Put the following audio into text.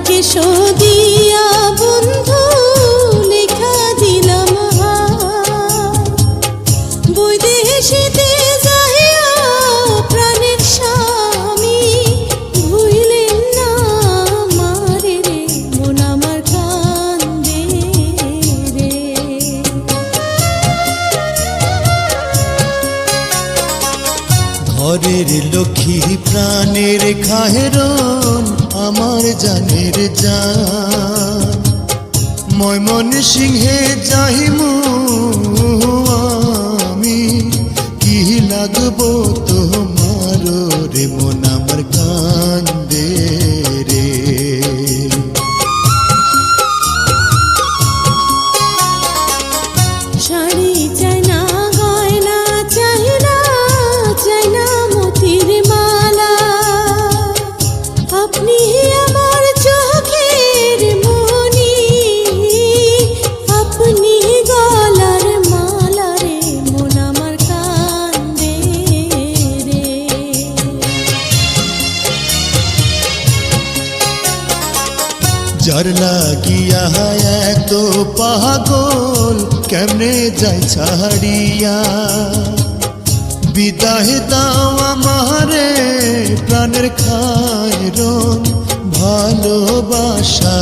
কেশো দিয়া বন্ধু লেখা দিলাম বৈদেশিতে যাইয়া প্রাণের স্বামী ভুইলেন না আমারে রে মন আমার কান্দে রে। ঘরের লক্ষ্মী প্রাণের খাহেরন আমার জানের জান ময়মনসিংহে যাইমু আমি কি লাগবো তোমার রে মন আমার কান্দে রে। শাড়ি চাই না গয়না চাই না মতির মালা আপনি আমার চোখের মনি আপনি গলার মালা রে মন আমার কান্দে রে। যার লাগিয়া এত পাগল কেমনে যাই ছাড়িয়া বিদায় দাও আমারে প্রাণের খায়রন ভালোবাসা